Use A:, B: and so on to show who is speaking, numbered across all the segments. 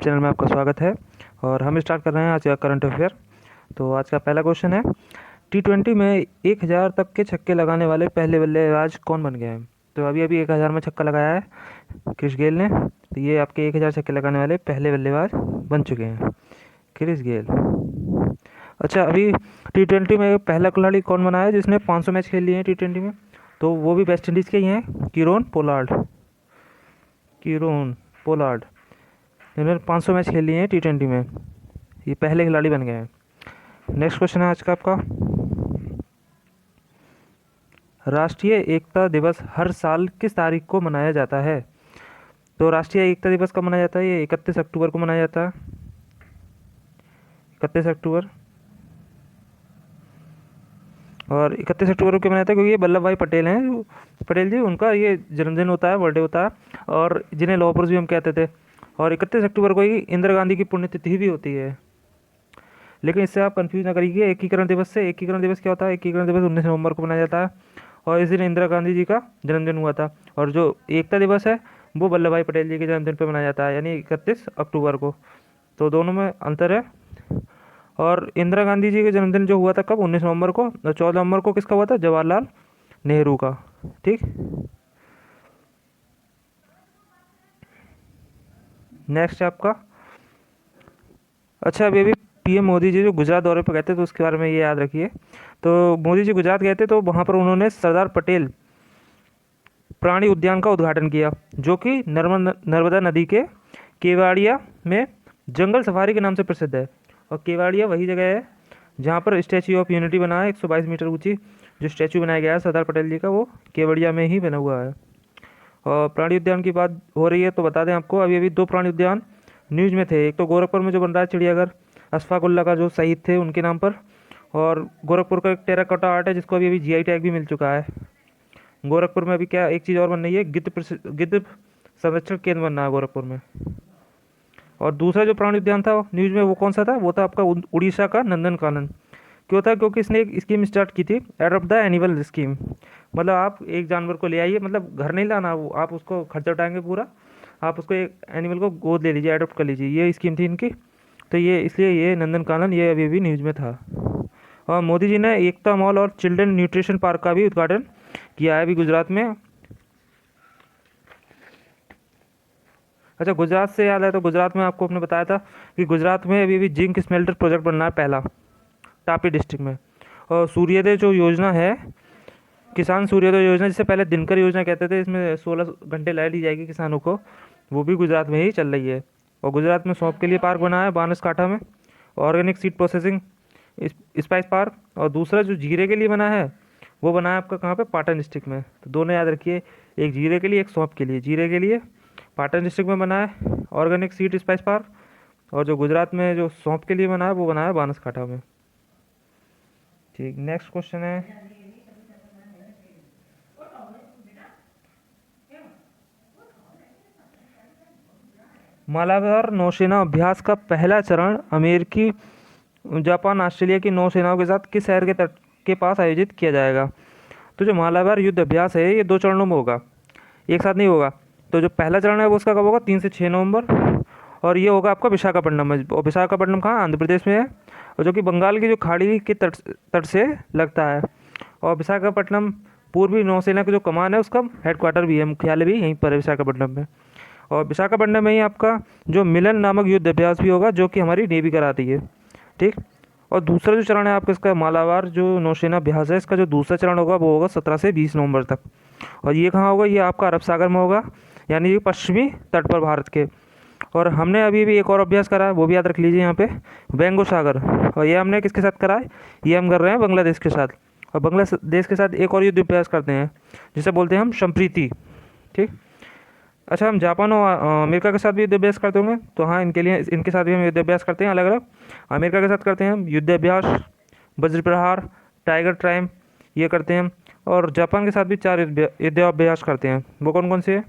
A: Channel में आपका स्वागत है। और हम स्टार्ट कर रहे हैं आज का करंट अफेयर। तो आज का पहला क्वेश्चन है, T20 में 1000 तक के छक्के लगाने वाले पहले बल्लेबाज कौन बन गए हैं? तो अभी अभी 1000 में छक्का लगाया है क्रिस गेल ने। तो ये आपके 1000 छक्के लगाने वाले पहले बल्लेबाज बन चुके हैं, क्रिस गेल। अच्छा, अभी T20 में पहला खिलाड़ी कौन बना है जिसने 500 मैच खेल लिए हैं T20 में? तो वो भी वेस्ट इंडीज़ के ही हैं, कीरोन पोलार्ड। इन्होंने 500 मैच खेल लिए हैं T20 में, ये पहले खिलाड़ी बन गए हैं। नेक्स्ट क्वेश्चन है आज का आपका, राष्ट्रीय एकता दिवस हर साल किस तारीख को मनाया जाता है? तो राष्ट्रीय एकता दिवस कब मनाया जाता है? ये 31 अक्टूबर को मनाया जाता है, 31 अक्टूबर। और 31 अक्टूबर को क्यों मनाया जाता है? क्योंकि ये वल्लभ भाई पटेल हैं, पटेल जी, उनका ये जन्मदिन होता है, बर्थडे होता है, और जिन्हें लौह पुरुष भी हम कहते थे। और 31 अक्टूबर को ही इंदिरा गांधी की पुण्यतिथि भी होती है। लेकिन इससे आप कंफ्यूज ना करिए एकीकरण दिवस से। एकीकरण दिवस क्या होता है? एकीकरण दिवस 19 नवंबर को मनाया जाता है, और इस दिन इंदिरा गांधी जी का जन्मदिन हुआ था। और जो एकता दिवस है वो वल्लभ भाई पटेल जी के जन्मदिन पर मनाया जाता है, यानी 31 अक्टूबर को। तो दोनों में अंतर है। और इंदिरा गांधी जी का जन्मदिन जो हुआ था कब? 19 नवंबर को। और 14 नवंबर को किसका हुआ था? जवाहरलाल नेहरू का। ठीक, नेक्स्ट है आपका, अच्छा, अभी पीएम मोदी जी जो गुजरात दौरे पर गए थे तो उसके बारे में ये याद रखिए। तो मोदी जी गुजरात गए थे तो वहाँ पर उन्होंने सरदार पटेल प्राणी उद्यान का उद्घाटन किया, जो कि नर्मदा नदी के केवाड़िया में जंगल सफारी के नाम से प्रसिद्ध है। और केवाड़िया वही जगह है जहाँ पर स्टैचू ऑफ यूनिटी बना है, 122 मीटर ऊंची जो स्टैचू बनाया गया है सरदार पटेल जी का, वो केवड़िया में ही बना हुआ है। और प्राणी उद्यान की बात हो रही है तो बता दें आपको, अभी अभी 2 प्राणी उद्यान न्यूज़ में थे। एक तो गोरखपुर में जो बन रहा है चिड़ियाघर, अशफाकुल्ला का जो शहीद थे उनके नाम पर। और गोरखपुर का एक टेराकोटा आर्ट है जिसको अभी अभी जीआई टैग भी मिल चुका है। गोरखपुर में अभी क्या एक चीज़ और बन रही है, गिद्ध संरक्षण केंद्र बनना है गोरखपुर में। और दूसरा जो प्राणी उद्यान था न्यूज़ में, वो कौन सा था? वो था आपका उड़ीसा का नंदनकानन। क्यों था? क्योंकि इसने एक स्कीम स्टार्ट की थी, एडॉप्ट द एनिमल स्कीम। मतलब आप एक जानवर को ले आइए, मतलब घर नहीं लाना, वो आप उसको खर्चा उठाएंगे पूरा, आप उसको एक एनिमल को गोद ले लीजिए, एडॉप्ट कर लीजिए, ये स्कीम थी इनकी। तो ये इसलिए ये नंदनकानन ये अभी भी न्यूज़ में था। और मोदी जी ने एकता मॉल और चिल्ड्रन न्यूट्रिशन पार्क का भी उद्घाटन किया है अभी गुजरात में। अच्छा, गुजरात से याद है तो गुजरात में आपको आपने बताया था कि गुजरात में अभी भी जिंक स्मेल्टर प्रोजेक्ट बनना है पहला, तापी डिस्ट्रिक्ट में। और सूर्योदय जो योजना है, किसान सूर्योदय योजना, जिसे पहले दिनकर योजना कहते थे, इसमें 16 घंटे लाइट दी जाएगी किसानों को, वो भी गुजरात में ही चल रही है। और गुजरात में सौंफ के लिए पार्क बना है बानसकाठा में, organic seed processing spice park. और दूसरा जो जीरे के लिए बना है वो बना है आपका कहाँ पे? पाटन डिस्ट्रिक्ट में। तो दोनों याद रखिए, एक जीरे के लिए, एक सौंफ के लिए। जीरे के लिए पाटन डिस्ट्रिक्ट में बना है ऑर्गेनिक सीड स्पाइस पार्क, और जो गुजरात में जो सौंफ के लिए बना है वो बना है बानसकाठा में। ठीक, नेक्स्ट क्वेश्चन है, मालाबार नौसेना अभ्यास का पहला चरण अमेरिकी, जापान, ऑस्ट्रेलिया की नौसेनाओं के साथ किस शहर के तट के पास आयोजित किया जाएगा? तो जो मालाबार युद्ध अभ्यास है ये 2 चरणों में होगा, एक साथ नहीं होगा। तो जो पहला चरण है वो उसका कब होगा? 3 से 6 नवंबर। और ये होगा आपका विशाखापट्टनम में। और विशाखापट्टनम कहाँ? आंध्र प्रदेश में है, और जो कि बंगाल की जो खाड़ी के तट से लगता है। और विशाखापट्टनम पूर्वी नौसेना की जो कमान है उसका हेडक्वार्टर भी है, मुख्यालय भी यहीं पर है विशाखापट्टनम में। और विशाखापट्टनम में ही आपका जो मिलन नामक युद्ध अभ्यास भी होगा, जो कि हमारी नेवी कराती है। ठीक। और दूसरा जो चरण है आपका इसका मालाबार जो नौसेना अभ्यास है, इसका जो दूसरा चरण होगा वो होगा 17 से 20 नवंबर तक। और ये कहाँ होगा? ये आपका अरब सागर में होगा, यानी ये पश्चिमी तट पर भारत के। और हमने अभी भी एक और अभ्यास करा है, वो भी याद रख लीजिए यहाँ पे, बेंगो सागर। और ये हमने किसके साथ करा है? ये हम कर रहे हैं बांग्लादेश के साथ। और बांग्लादेश के साथ एक और युद्ध अभ्यास करते हैं जिसे बोलते हैं हम संप्रीति। ठीक। अच्छा, हम जापान और अमेरिका के साथ भी युद्ध अभ्यास करते होंगे, तो हाँ, इनके साथ भी हम युद्ध अभ्यास करते हैं अलग अलग। अमेरिका के साथ करते हैं हम युद्ध अभ्यास वज्र प्रहार, टाइगर ट्राइम, ये करते हैं। और जापान के साथ भी 4 युद्ध अभ्यास करते हैं। वो कौन कौन से हैं?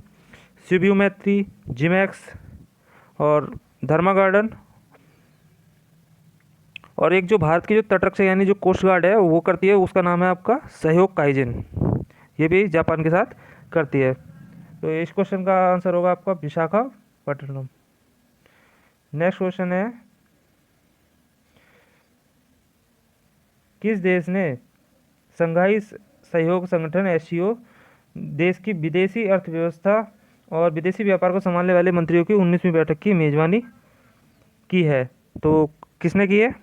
A: शिब्यू मैत्री, जिमैक्स, और धर्मा गार्डन। और एक जो भारत की जो तटरक्षक यानी जो कोस्ट गार्ड है वो करती है, उसका नाम है आपका सहयोग काइजिन, ये भी जापान के साथ करती है। तो इस क्वेश्चन का आंसर होगा आपका विशाखापट्टनम। नेक्स्ट क्वेश्चन है, किस देश ने शंघाई सहयोग संगठन एससीओ देश की विदेशी अर्थव्यवस्था और विदेशी व्यापार को संभालने वाले मंत्रियों की 19वीं बैठक की मेजबानी की है? तो किसने की है?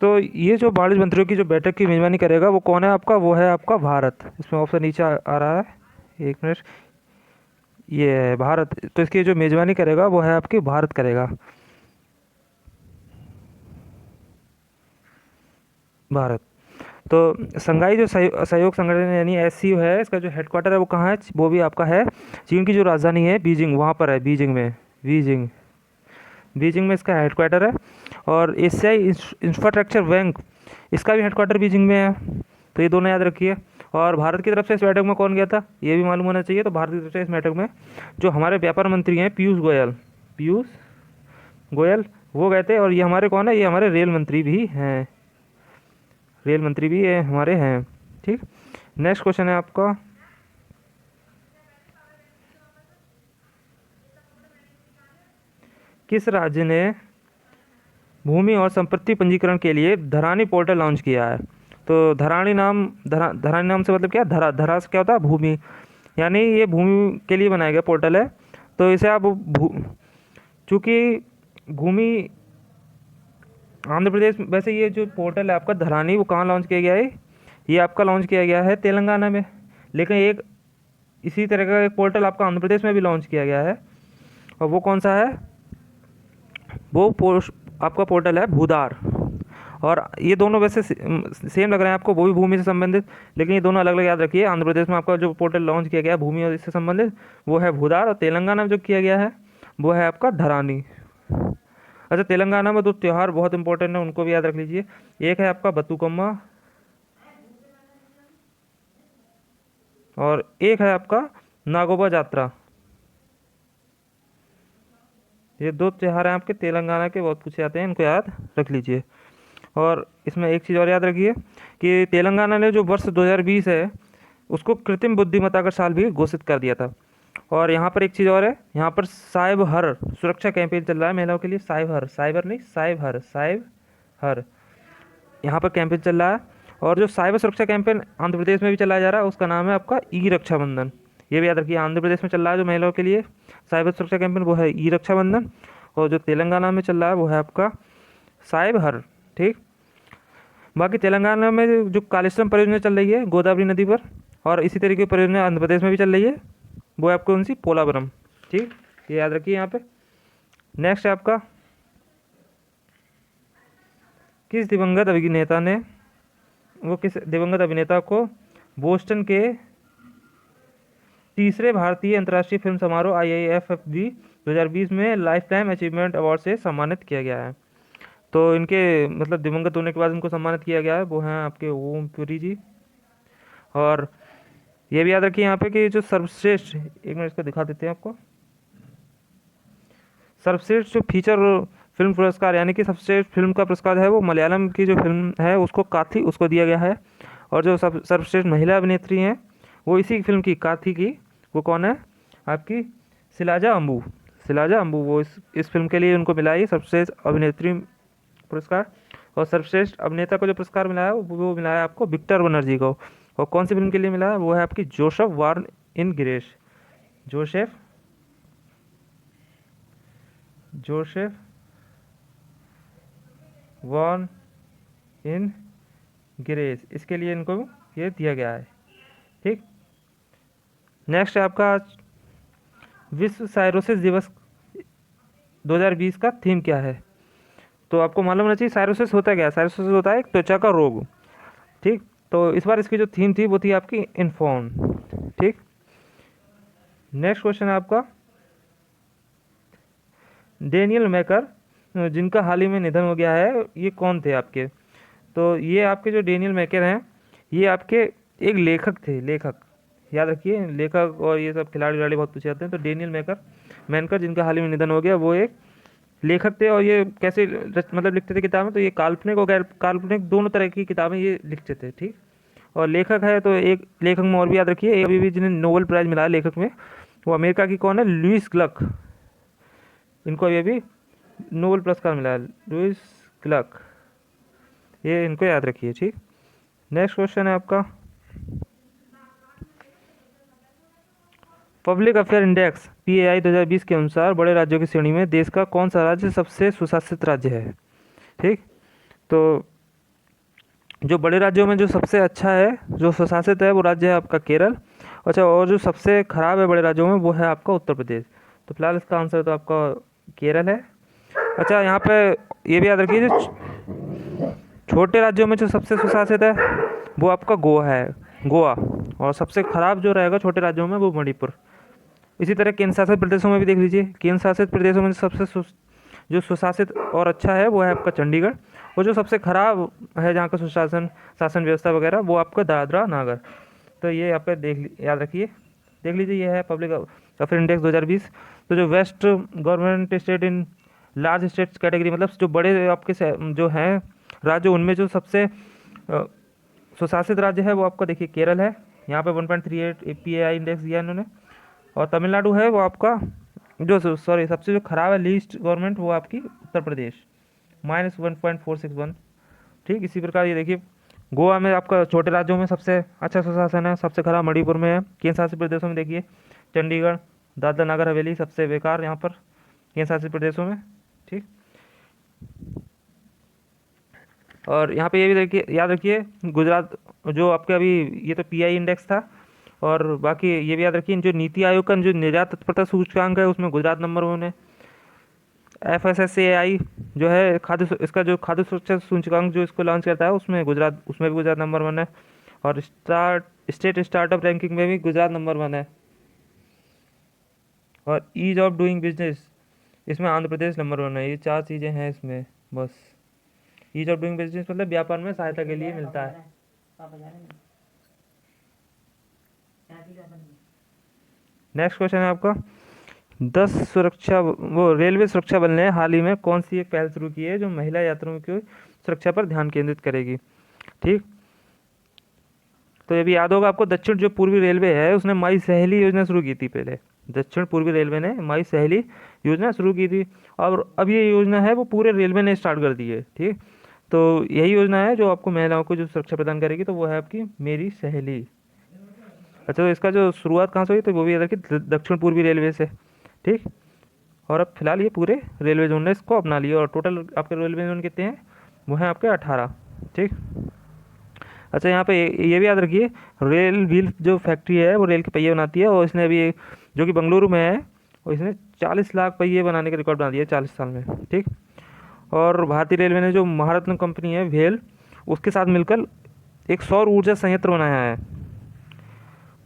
A: तो ये जो 22 मंत्रियों की जो बैठक की मेजबानी करेगा वो कौन है आपका? वो है आपका भारत। इसमें ऑप्शन नीचे आ रहा है, एक मिनट, ये है भारत। तो इसकी जो मेजबानी करेगा वो है आपकी भारत करेगा, भारत। तो संघाई जो सहयोग संगठन यानी एससीओ है, इसका जो हेडक्वार्टर है वो कहाँ है? वो भी आपका है चीन की जो राजधानी है बीजिंग, वहाँ पर है, बीजिंग में, बीजिंग, बीजिंग में इसका हेडक्वार्टर है। और एशियाई इंफ्रास्ट्रक्चर बैंक, इसका भी हेडक्वार्टर बीजिंग में है। तो ये दोनों याद रखिए। और भारत की तरफ से इस बैठक में कौन गया था, ये भी मालूम होना चाहिए। तो भारत की तरफ से इस बैठक में जो हमारे व्यापार मंत्री हैं पीयूष गोयल, पीयूष गोयल वो गए थे। और ये हमारे कौन है? ये हमारे रेल मंत्री भी हैं, रेल मंत्री भी ये हमारे हैं। ठीक। नेक्स्ट क्वेश्चन है आपका, किस राज्य ने भूमि और संपत्ति पंजीकरण के लिए धरानी पोर्टल लॉन्च किया है? तो धरानी नाम से मतलब क्या? धरा से क्या होता है? भूमि, यानी ये भूमि के लिए बनाया गया पोर्टल है। तो इसे आप चूँकि भूमि आंध्र प्रदेश, वैसे ये जो पोर्टल है आपका धरानी, वो कहाँ लॉन्च किया गया है? ये आपका लॉन्च किया गया है तेलंगाना में। लेकिन एक इसी तरह का एक पोर्टल आपका आंध्र प्रदेश में भी लॉन्च किया गया है, और वो कौन सा है? वो आपका पोर्टल है भूदार। और ये दोनों वैसे सेम लग रहे हैं आपको, वो भी भूमि से संबंधित, लेकिन ये दोनों अलग अलग याद रखिए। आंध्र प्रदेश में आपका जो पोर्टल लॉन्च किया गया है भूमि और इससे संबंधित, वो है भूदार। और तेलंगाना में जो किया गया है वो है आपका धरानी। अच्छा, तेलंगाना में दो त्यौहार बहुत इंपॉर्टेंट है, उनको भी याद रख लीजिए। एक है आपका बतुकम्मा और एक है आपका नागोबा यात्रा। ये दो त्यौहार हैं आपके तेलंगाना के, बहुत पूछे जाते हैं, इनको याद रख लीजिए। और इसमें एक चीज़ और याद रखिए कि तेलंगाना ने जो वर्ष 2020 है उसको कृत्रिम बुद्धिमत्ता का साल भी घोषित कर दिया था। और यहाँ पर एक चीज़ और है, यहाँ पर साइब हर सुरक्षा कैंपेन चल रहा है महिलाओं के लिए। साइब हर, साइबर नहीं, साइब हर, साइब हर, यहाँ पर कैंपेन चल रहा है। और जो साइबर सुरक्षा कैंपेन आंध्र प्रदेश में भी चलाया जा रहा है उसका नाम है आपका ई रक्षाबंधन। ये भी याद रखिए, आंध्र प्रदेश में चल रहा है जो महिलाओं के लिए साइबर सुरक्षा कैंपेन वो है ई रक्षाबंधन, और जो तेलंगाना में चल रहा है वो है आपका साइब हर। ठीक। बाकी तेलंगाना में जो कालेश्वरम परियोजना चल रही है गोदावरी नदी पर, और इसी तरीके की परियोजना आंध्र प्रदेश में भी चल रही है, वो है आपको कौन सी? पोलावरम। ठीक, ये याद रखिए यहाँ पे। नेक्स्ट है आपका, किस दिवंगत अभिनेता ने किस दिवंगत अभिनेता को बोस्टन के तीसरे भारतीय अंतर्राष्ट्रीय फिल्म समारोह IIFFB 2020 में लाइफ टाइम अचीवमेंट अवार्ड से सम्मानित किया गया है? तो इनके मतलब दिवंगत होने के बाद इनको सम्मानित किया गया है, वो हैं आपके ओम पुरी जी। और ये भी याद रखिए यहाँ पे कि जो सर्वश्रेष्ठ, एक मिनट इसको दिखा देते हैं आपको, सर्वश्रेष्ठ जो फीचर फिल्म पुरस्कार यानी कि सर्वश्रेष्ठ फिल्म का पुरस्कार है वो मलयालम की जो फिल्म है उसको काथी उसको दिया गया है। और जो सर्वश्रेष्ठ महिला अभिनेत्री हैं वो इसी फिल्म की काथी की, वो कौन है? आपकी शिलाजा अम्बू, शिलाजा अम्बू, वो इस फिल्म के लिए उनको मिला है सर्वश्रेष्ठ अभिनेत्री पुरस्कार। और सर्वश्रेष्ठ अभिनेता को जो पुरस्कार मिला है वो मिला है आपको विक्टर बनर्जी को। और कौन सी फिल्म के लिए मिला है? वो है आपकी जोसेफ वार्न इन ग्रेस, जोसेफ वार्न इन ग्रेस, इसके लिए इनको ये दिया गया है। ठीक। नेक्स्ट है आपका विश्व साइरोसिस दिवस 2020 का थीम क्या है? तो आपको मालूम होना चाहिए साइरोसिस होता क्या है। साइरोसिस होता है एक त्वचा का रोग। ठीक। तो इस बार इसकी जो थीम थी वो थी आपकी इन्फॉर्म। ठीक। नेक्स्ट क्वेश्चन है आपका, डेनियल मैकर जिनका हाल ही में निधन हो गया है, ये कौन थे आपके? तो ये आपके जो डेनियल मैकर हैं ये आपके एक लेखक थे, लेखक याद रखिए, लेखक और ये सब खिलाड़ी विलाड़ी बहुत पूछे जाते हैं। तो डेनियल मैनकर जिनका हाल ही में निधन हो गया, वो एक लेखक थे। और ये कैसे मतलब लिखते थे किताबें? तो ये काल्पनिक और गैर काल्पनिक दोनों तरह की किताबें ये लिखते थे। ठीक। और लेखक है तो एक लेखक में और भी याद रखिए, अभी भी जिन्हें नोबेल प्राइज़ मिला है लेखक में, वो अमेरिका की कौन है? लुईस ग्लक, इनको ये भी नोबेल पुरस्कार मिला है, लुईस क्लर्क, ये इनको याद रखिए। ठीक, नेक्स्ट क्वेश्चन है आपका पब्लिक अफेयर इंडेक्स PAI 2020 के अनुसार बड़े राज्यों की श्रेणी में देश का कौन सा राज्य सबसे सुशासित राज्य है। ठीक, तो जो बड़े राज्यों में जो सबसे अच्छा है, जो सुशासित है, वो राज्य है आपका केरल। अच्छा, और जो सबसे खराब है बड़े राज्यों में वो है आपका उत्तर प्रदेश। तो फिलहाल इसका आंसर तो आपका केरल है। अच्छा, यहाँ पे ये भी याद रखिए जो छोटे राज्यों में जो सबसे सुशासित है वो आपका गोवा है, गोवा। और सबसे खराब जो रहेगा छोटे राज्यों में वो मणिपुर। इसी तरह केंद्र शासित प्रदेशों में भी देख लीजिए, केंद्र शासित प्रदेशों में जो सुशासित और अच्छा है वो है आपका चंडीगढ़, और जो सबसे खराब है जहाँ का शासन व्यवस्था वगैरह वो आपका दादरा नागर। तो ये आप याद रखिए, देख लीजिए, ये है पब्लिक अफेयर इंडेक्स 2020। तो जो best government state in large states category, मतलब जो बड़े आपके जो हैं राज्य, उनमें जो सबसे सुशासित राज्य है वो आपका देखिए केरल है, यहाँ पे 1.38 PAI इंडेक्स दिया इन्होंने। और तमिलनाडु है वो आपका जो सबसे जो खराब है लीस्ट गवर्नमेंट, वो आपकी उत्तर प्रदेश, -1.461। ठीक, इसी प्रकार ये देखिए गोवा में आपका छोटे राज्यों में सबसे अच्छा सुशासन है, सबसे खराब मणिपुर में है। केंद्र शासित प्रदेशों में देखिए चंडीगढ़, दादरा नगर हवेली सबसे बेकार यहाँ पर केंद्र शासित प्रदेशों में। ठीक, और यहाँ पे ये भी देखिए, याद रखिए गुजरात जो आपके अभी ये तो PI इंडेक्स था, और बाकी ये भी याद रखिए जो नीति आयोग का जो निर्यात तत्परता सूचकांक है उसमें गुजरात नंबर 1 है। FSSAI जो है इसका जो खाद्य सुरक्षा सूचकांक जो इसको लॉन्च करता है उसमें भी गुजरात नंबर 1 है। और स्टेट स्टार्टअप रैंकिंग में भी गुजरात नंबर 1 है। और ईज ऑफ डूइंग बिजनेस इसमें आंध्र प्रदेश नंबर 1 है। ये 4 चीज़ें हैं इसमें बस। ईज ऑफ डूइंग बिजनेस मतलब व्यापार में सहायता के लिए मिलता है। नेक्स्ट क्वेश्चन है आपका 10 रेलवे सुरक्षा बल ने हाल ही में कौन सी एक पहल शुरू की है जो महिला यात्रियों की सुरक्षा पर ध्यान केंद्रित करेगी। ठीक, तो ये भी याद होगा आपको, दक्षिण जो पूर्वी रेलवे है उसने माई सहेली योजना शुरू की थी। पहले दक्षिण पूर्वी रेलवे ने माई सहेली योजना शुरू की थी, और अब ये योजना है वो पूरे रेलवे ने स्टार्ट कर दी है। ठीक, तो यही योजना है जो आपको महिलाओं को जो सुरक्षा प्रदान करेगी, तो वो है आपकी मेरी सहेली। अच्छा, तो इसका जो शुरुआत कहाँ से हुई, तो वो भी याद रखिए दक्षिण पूर्वी रेलवे से। ठीक, और अब फिलहाल ये पूरे रेलवे जोन ने इसको अपना लिया, और टोटल आपके रेलवे जोन कितने हैं, वो हैं आपके 18। ठीक, अच्छा, यहाँ पे ये भी याद रखिए रेल व्हील जो फैक्ट्री है वो रेल के पहिए बनाती है, और इसने अभी जो कि बेंगलुरु में है, और इसने 40 लाख पहिए बनाने का रिकॉर्ड बना दिया 40 साल में। ठीक, और भारतीय रेलवे ने जो महारत्न कंपनी है भेल, उसके साथ मिलकर एक सौर ऊर्जा संयंत्र बनाया है,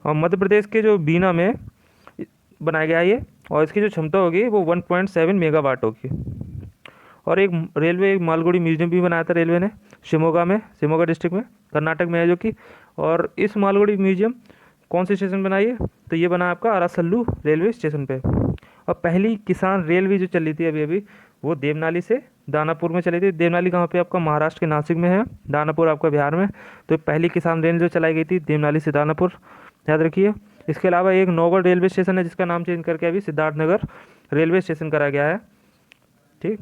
A: और मध्य प्रदेश के जो बीना में बनाया गया ये, और इसकी जो क्षमता होगी वो 1.7 मेगावाट होगी। और एक मालगुड़ी म्यूजियम भी बनाया था रेलवे ने शिमोगा डिस्ट्रिक्ट में, कर्नाटक में है जो कि। और इस मालगुड़ी म्यूजियम कौन से स्टेशन बनाई है, तो ये बना आपका अरासल्लू रेलवे स्टेशन पे। और पहली किसान रेल भी जो चली थी अभी वो देवनाली से दानापुर में चली थी। देवनाली कहाँ पे, आपका महाराष्ट्र के नासिक में है, दानापुर आपका बिहार में। तो पहली किसान रेल जो चलाई गई थी देवनाली से दानापुर, याद रखिए। इसके अलावा एक नौगढ़ रेलवे स्टेशन है जिसका नाम चेंज करके अभी सिद्धार्थनगर रेलवे स्टेशन करा गया है। ठीक,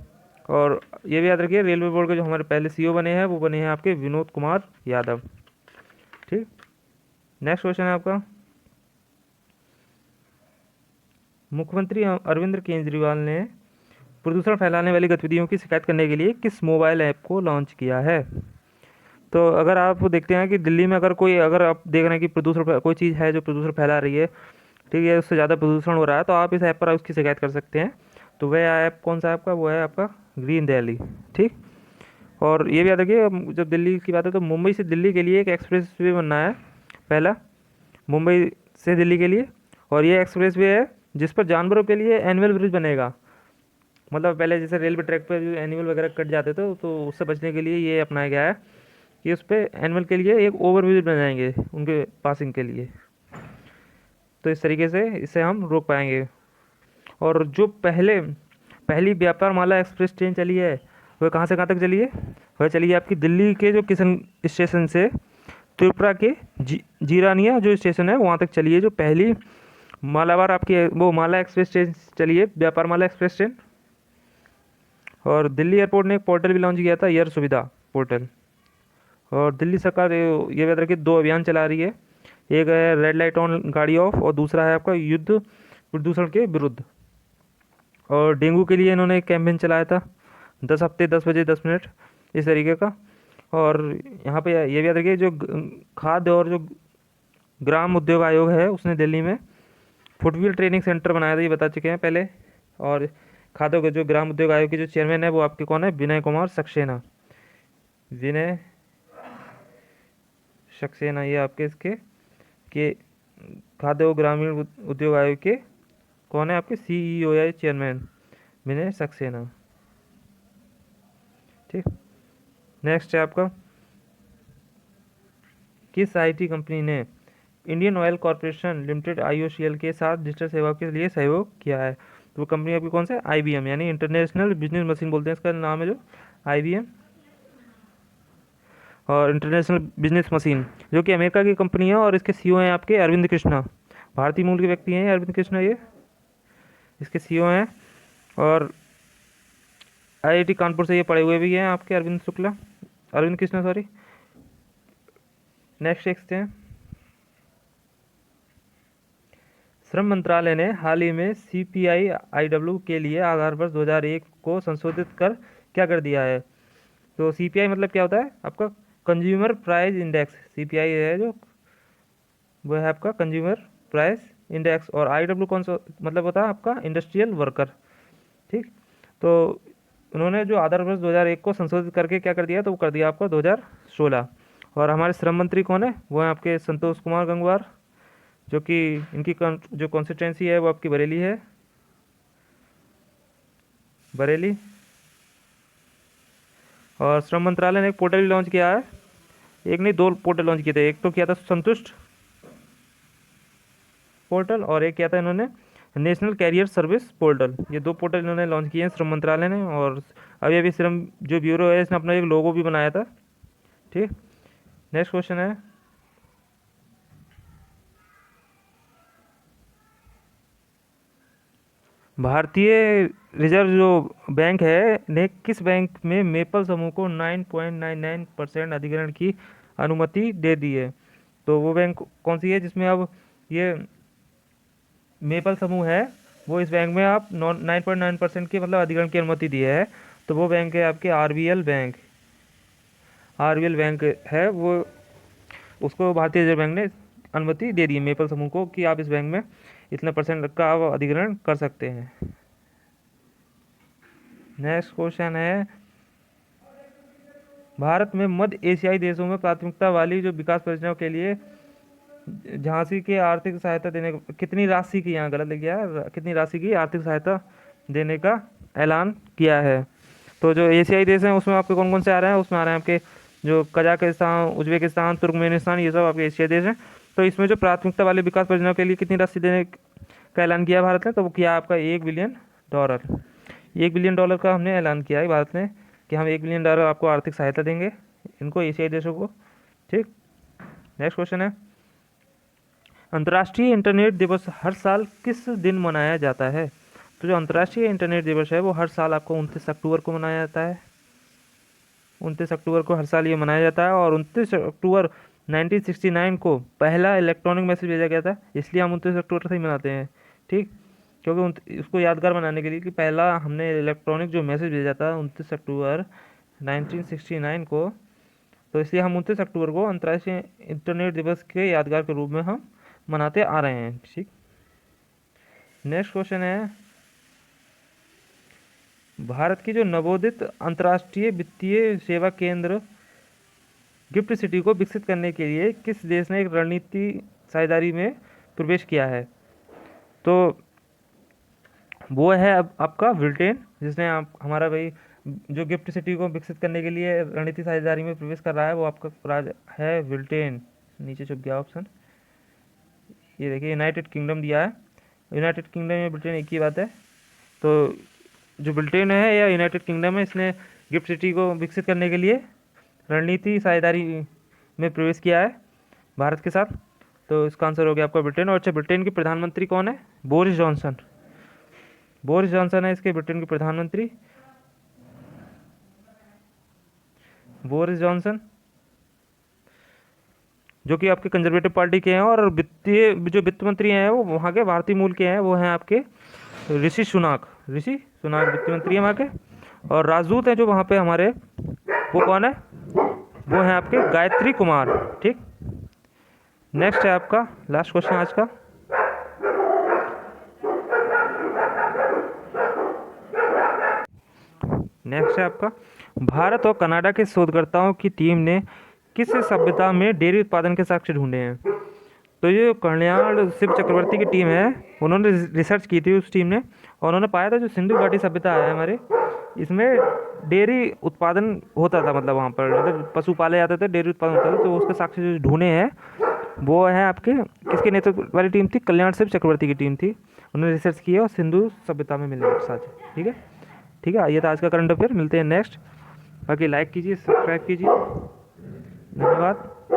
A: और ये भी याद रखिए रेलवे बोर्ड के जो हमारे पहले CEO बने हैं वो बने हैं आपके विनोद कुमार यादव। ठीक, नेक्स्ट क्वेश्चन है आपका मुख्यमंत्री अरविंद केजरीवाल ने प्रदूषण फैलाने वाली गतिविधियों की शिकायत करने के लिए किस मोबाइल ऐप को लॉन्च किया है। तो अगर आप देखते हैं कि दिल्ली में अगर आप देख रहे हैं कि प्रदूषण कोई चीज़ है जो प्रदूषण फैला रही है, ठीक है, उससे ज़्यादा प्रदूषण हो रहा है, तो आप इस ऐप पर उसकी शिकायत कर सकते हैं। तो वह ऐप कौन सा है आपका, वो है आपका ग्रीन दिल्ली। ठीक, और ये भी याद रखिए जब दिल्ली की बात है तो मुंबई से दिल्ली के लिए एक एक्सप्रेस वे बनना है पहला, मुंबई से दिल्ली के लिए। और ये एक्सप्रेस वे है जिस पर जानवरों के लिए एनिमल ब्रिज बनेगा। मतलब पहले जैसे रेलवे ट्रैक पर जो एनिमल वगैरह कट जाते थे तो उससे बचने के लिए ये अपनाया गया है कि उस पर एनिमल के लिए एक ओवर ब्रिज बनाएंगे उनके पासिंग के लिए। तो इस तरीके से इसे हम रोक पाएंगे। और जो पहली व्यापार माला एक्सप्रेस ट्रेन चली है वह कहाँ से कहाँ तक चली है, वह चली है आपकी दिल्ली के जो किशन स्टेशन से त्रिपुरा के जीरानिया जो स्टेशन है वहाँ तक चली है। जो पहली मालाबार आपकी वो माला एक्सप्रेस ट्रेन चली है, व्यापार माला एक्सप्रेस ट्रेन। और दिल्ली एयरपोर्ट ने एक पोर्टल भी लॉन्च किया था, एयर सुविधा पोर्टल। और दिल्ली सरकार ये याद रखिए 2 अभियान चला रही है, एक है रेड लाइट ऑन गाड़ी ऑफ और दूसरा है आपका युद्ध प्रदूषण के विरुद्ध। और डेंगू के लिए इन्होंने एक कैंपेन चलाया था, 10 हफ्ते 10 बजे 10 मिनट, इस तरीके का। और यहाँ पे ये भी याद रखिए जो खाद्य और जो ग्राम उद्योग आयोग है उसने दिल्ली में फुटवील ट्रेनिंग सेंटर बनाया था, ये बता चुके हैं पहले। और खाद्य के जो ग्राम उद्योग आयोग के जो चेयरमैन है वो आपके कौन है, विनय कुमार सक्सेना। विनय सक्सेना ये आपके इसके के खाद्य और ग्रामीण उद्योग आयोग के कौन है, आपके सीईओ या चेयरमैन विनय सक्सेना। ठीक, नेक्स्ट है आपका, किस आईटी कंपनी ने Indian oil corporation limited IOCL के साथ डिजिटल सेवा के लिए सहयोग किया है? तो वो कंपनी आपकी कौन सा है, IBM, यानी इंटरनेशनल बिजनेस मशीन बोलते हैं इसका नाम है जो IBM। और इंटरनेशनल बिजनेस मशीन जो कि अमेरिका की कंपनी है और इसके CEO हैं आपके अरविंद कृष्णा, भारतीय मूल के व्यक्ति हैं अरविंद कृष्णा, ये इसके CEO हैं। और IIT कानपुर से ये पढ़े हुए भी हैं आपके अरविंद कृष्णा सॉरी। नेक्स्ट देखते हैं, श्रम मंत्रालय ने हाल ही में CPI IW के लिए आधार वर्ष 2001 को संशोधित कर क्या कर दिया है? तो CPI मतलब क्या होता है आपका, कंज्यूमर प्राइस इंडेक्स। CPI है जो वो है आपका कंज्यूमर प्राइस इंडेक्स। और IW कौन सा मतलब होता है आपका, इंडस्ट्रियल वर्कर। ठीक, तो उन्होंने जो आधार वर्ष 2001 को संशोधित करके क्या कर दिया, तो वो कर दिया आपका 2016। और हमारे श्रम मंत्री कौन है, वो है आपके संतोष कुमार गंगवार, जो कि इनकी जो कॉन्स्टिट्यूंसी है वो आपकी बरेली है, बरेली। और श्रम मंत्रालय ने एक पोर्टल भी लॉन्च किया है, एक नहीं 2 पोर्टल लॉन्च किए थे, एक तो किया था संतुष्ट पोर्टल और एक किया था इन्होंने नेशनल कैरियर सर्विस पोर्टल। ये 2 पोर्टल इन्होंने लॉन्च किए हैं श्रम मंत्रालय ने। और अभी अभी श्रम जो ब्यूरो है इसने अपना एक लोगो भी बनाया था। ठीक, नेक्स्ट क्वेश्चन है, भारतीय रिजर्व जो बैंक है ने किस बैंक में मेपल समूह को 9.99% अधिग्रहण की अनुमति दे दी है? तो वो बैंक कौन सी है जिसमें अब ये मेपल समूह है, वो इस बैंक में आप 9.9% की मतलब अधिग्रहण की अनुमति दी है। तो वो बैंक है आपके RBL बैंक। RBL बैंक है वो, उसको भारतीय रिजर्व बैंक ने अनुमति दे दी है मेपल समूह को कि आप इस बैंक में इतना % का आप अधिग्रहण कर सकते हैं। नेक्स्ट क्वेश्चन है, भारत में मध्य एशियाई देशों में प्राथमिकता वाली जो विकास परियोजनाओं के लिए झांसी के आर्थिक सहायता देने कितनी राशि की, यहाँ गलत लिख गया है, कितनी राशि की आर्थिक सहायता देने का ऐलान किया है? तो जो एशियाई देश हैं उसमें आपके कौन कौन से आ रहे हैं, उसमें आ रहे हैं आपके जो कजाकिस्तान, उज्बेकिस्तान, तुर्कमेनिस्तान, ये सब आपके एशियाई देश हैं। तो इसमें जो प्राथमिकता वाले विकास परियोजनाओं के लिए कितनी राशि देने का ऐलान किया भारत ने, तो वो किया आपका $1 बिलियन। $1 बिलियन का हमने ऐलान किया है भारत ने कि हम $1 बिलियन आपको आर्थिक सहायता देंगे इनको, एशियाई देशों को। ठीक, नेक्स्ट क्वेश्चन है, अंतर्राष्ट्रीय इंटरनेट दिवस हर साल किस दिन मनाया जाता है? तो जो अंतर्राष्ट्रीय इंटरनेट दिवस है वो हर साल आपको 29 अक्टूबर को मनाया जाता है। 29 अक्टूबर को हर साल ये मनाया जाता है। और 29 अक्टूबर 1969 को पहला इलेक्ट्रॉनिक मैसेज भेजा गया था, इसलिए हम 29 अक्टूबर से ही मनाते हैं। ठीक, क्योंकि उसको यादगार बनाने के लिए कि पहला हमने इलेक्ट्रॉनिक जो मैसेज भेजा था 29 अक्टूबर 1969 को, तो इसलिए हम 29 अक्टूबर को अंतर्राष्ट्रीय इंटरनेट दिवस के यादगार के रूप में हम मनाते आ रहे हैं। ठीक, नेक्स्ट क्वेश्चन है, भारत की जो नवोदित अंतर्राष्ट्रीय वित्तीय सेवा केंद्र गिफ्ट सिटी को विकसित करने के लिए किस देश ने एक रणनीति साझेदारी में प्रवेश किया है? तो वो है अब आपका ब्रिटेन, जिसने आप हमारा भाई जो गिफ्ट सिटी को विकसित करने के लिए रणनीति साझेदारी में प्रवेश कर रहा है वो आपका राज्य है ब्रिटेन। नीचे छुप गया ऑप्शन, ये देखिए यूनाइटेड किंगडम दिया है। यूनाइटेड किंगडम या ब्रिटेन एक ही बात है। तो जो ब्रिटेन है या यूनाइटेड किंगडम है, इसने गिफ्ट सिटी को विकसित करने के लिए रणनीति साझेदारी में प्रवेश किया है भारत के साथ। तो इसका आंसर हो गया आपका ब्रिटेन। और अच्छा, ब्रिटेन के प्रधानमंत्री कौन है? Boris Johnson. बोरिस जॉनसन है इसके ब्रिटेन के प्रधानमंत्री। बोरिस जॉनसन, जो कि आपके कंजर्वेटिव पार्टी के हैं, और वित्तीय जो वित्त मंत्री हैं वो वहाँ के भारतीय मूल के हैं, वो हैं आपके ऋषि सुनाक। ऋषि सुनाक वित्त मंत्री हैं वहाँ के। और राजदूत हैं जो वहाँ पे हमारे, वो कौन है, वो हैं आपके गायत्री कुमार। ठीक, नेक्स्ट है आपका लास्ट क्वेश्चन आज का। नेक्स्ट है आपका, भारत और कनाडा के शोधकर्ताओं की टीम ने किस सभ्यता में डेयरी उत्पादन के साक्ष्य ढूंढे हैं? तो ये कल्याण शिव चक्रवर्ती की टीम है, उन्होंने रिसर्च की थी उस टीम ने, और उन्होंने पाया था जो सिंधु घाटी सभ्यता है हमारे, इसमें डेयरी उत्पादन होता था, मतलब वहाँ पर मतलब पशु पाले जाते थे, डेयरी उत्पादन होता था। तो उसके साक्ष्य जो ढूंढे हैं वो है आपके, किसके नेतृत्व वाली टीम थी? कल्याण शिव चक्रवर्ती की टीम थी। उन्होंने रिसर्च किया और सिंधु सभ्यता में मिले साक्ष्य। ठीक है, ठीक है, ये था आज का करंट अफेयर। मिलते हैं नेक्स्ट। बाकी लाइक कीजिए, सब्सक्राइब कीजिए। धन्यवाद।